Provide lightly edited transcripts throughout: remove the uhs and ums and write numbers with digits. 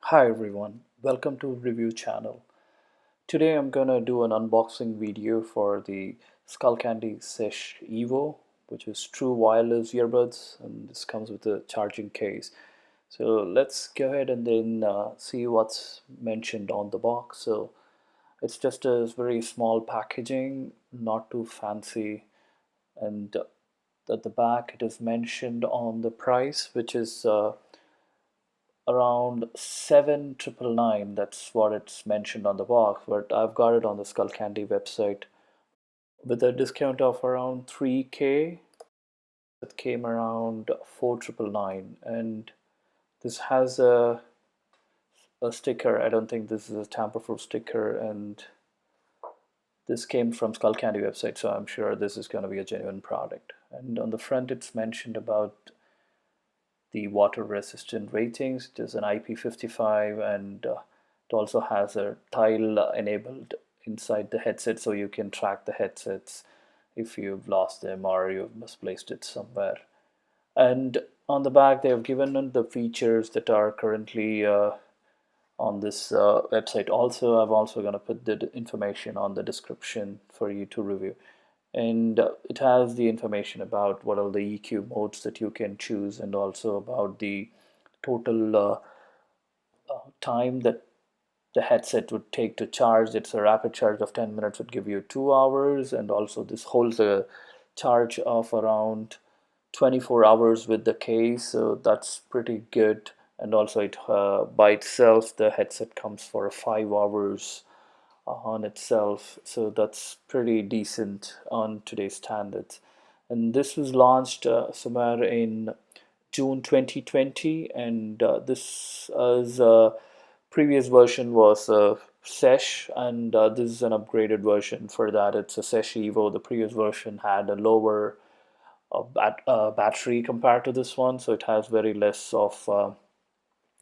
Hi everyone, welcome to Review Channel. Today I'm gonna do an unboxing video for the Skullcandy Sesh Evo, which is true wireless earbuds, and this comes with a charging case. So let's go ahead and then see what's mentioned on the box. So it's just a very small packaging, not too fancy, and at the back it is mentioned on the price, which is around 7,999. That's what it's mentioned on the box, but I've got it on the Skullcandy website with a discount of around 3k. It came around 4,999, and this has a sticker. I don't think this is a tamper-proof sticker, and this came from Skullcandy website, so I'm sure this is going to be a genuine product. And on the front it's mentioned about the water resistant ratings. It is an IP55, and it also has a tile enabled inside the headset, so you can track the headsets if you've lost them or you've misplaced it somewhere. And on the back they have given the features that are currently on this website. Also, I'm also going to put the information on the description for you to review. And it has the information about what are the EQ modes that you can choose, and also about the total time that the headset would take to charge. It's a rapid charge of 10 minutes would give you 2 hours, and also this holds a charge of around 24 hours with the case, so that's pretty good. And also it by itself the headset comes for 5 hours on itself, so that's pretty decent on today's standards. And this was launched somewhere in June 2020, and this is previous version was Sesh, and this is an upgraded version for that. It's a Sesh Evo. The previous version had a lower battery compared to this one, so it has very less of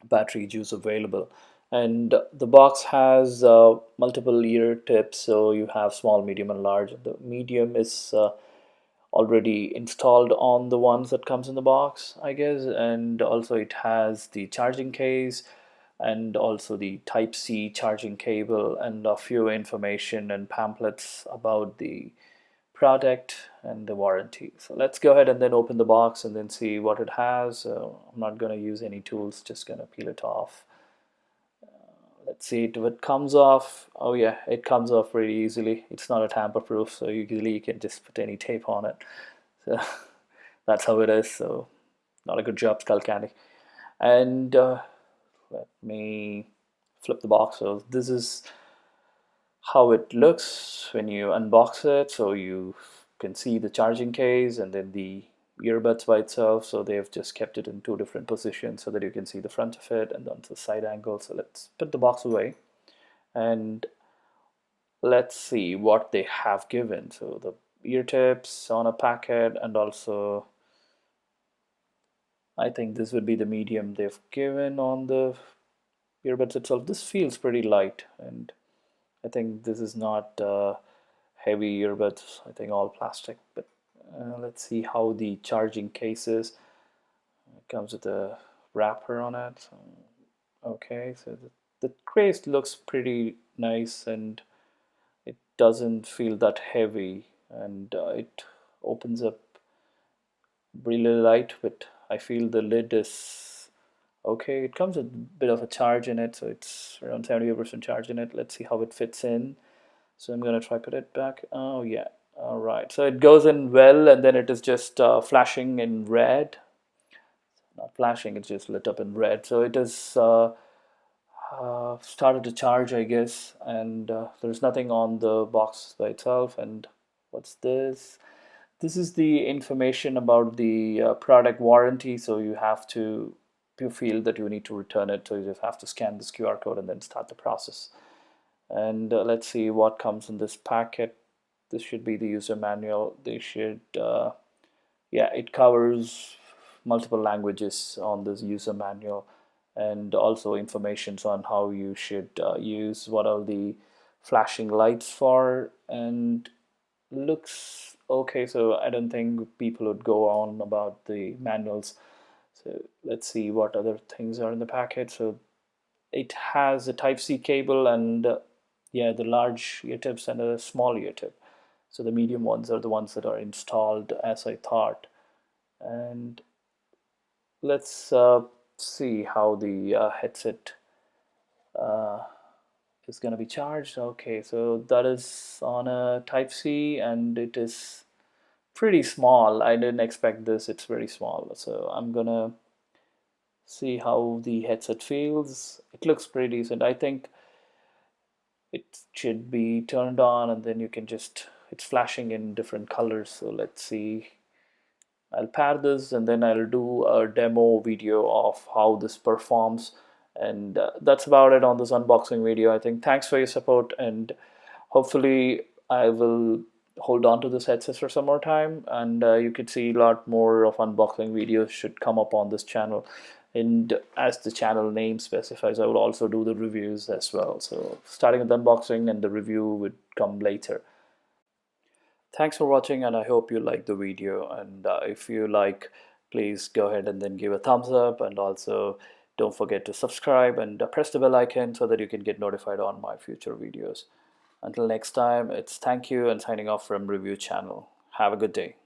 battery juice available. And the box has multiple ear tips, so you have small, medium, and large. The medium is already installed on the ones that comes in the box, I guess. And also it has the charging case, and also the type C charging cable, and a few information and pamphlets about the product and the warranty. So let's go ahead and then open the box and then see what it has. So I'm not going to use any tools, just going to peel it off. Let's see if it comes off. Oh yeah, it comes off pretty easily. It's not a tamper proof, so usually you can just put any tape on it. So that's how it is. So not a good job, Skullcandy. And let me flip the box. So this is how it looks when you unbox it. So you can see the charging case and then the earbuds by itself. So they've just kept it in two different positions so that you can see the front of it and then the side angle. So let's put the box away and let's see what they have given. So the ear tips on a packet, and also I think this would be the medium they've given on the earbuds itself. This feels pretty light, and I think this is not heavy earbuds. I think all plastic. But let's see how the charging case is. It comes with a wrapper on it. So, okay, so the case looks pretty nice, and it doesn't feel that heavy, and it opens up really light. But I feel the lid is okay. It comes with a bit of a charge in it, so it's around 78% charge in it. Let's see how it fits in. So I'm gonna try put it back. Oh yeah, all right. So it goes in well, and then it is just flashing in red. Not flashing, it's just lit up in red. So it is started to charge, I guess. And there's nothing on the box by itself. And what's this? This is the information about the product warranty. So you have to, if you feel that you need to return it, so you just have to scan this QR code and then start the process. And let's see what comes in this packet. This should be the user manual. They should yeah, it covers multiple languages on this user manual, and also informations on how you should use, what are the flashing lights for, and looks okay. So I don't think people would go on about the manuals. So let's see what other things are in the packet. So it has a Type-C cable and yeah, the large ear tips and a small ear tip. So the medium ones are the ones that are installed as I thought. And let's see how the headset is going to be charged. Okay, so that is on a Type-C and it is pretty small. I didn't expect this. It's very small. So I'm gonna see how the headset feels. It looks pretty decent. I think it should be turned on and then you can just, it's flashing in different colors. So let's see. I'll pair this and then I'll do a demo video of how this performs. And that's about it on this unboxing video. I think thanks for your support, and hopefully I will hold on to this headset for some more time, and you could see a lot more of unboxing videos should come up on this channel. And as the channel name specifies, I will also do the reviews as well. So starting with the unboxing and the review would come later. Thanks for watching, and I hope you liked the video. And if you like, please go ahead and then give a thumbs up, and also don't forget to subscribe and press the bell icon so that you can get notified on my future videos. Until next time, it's thank you and signing off from Review Channel. Have a good day.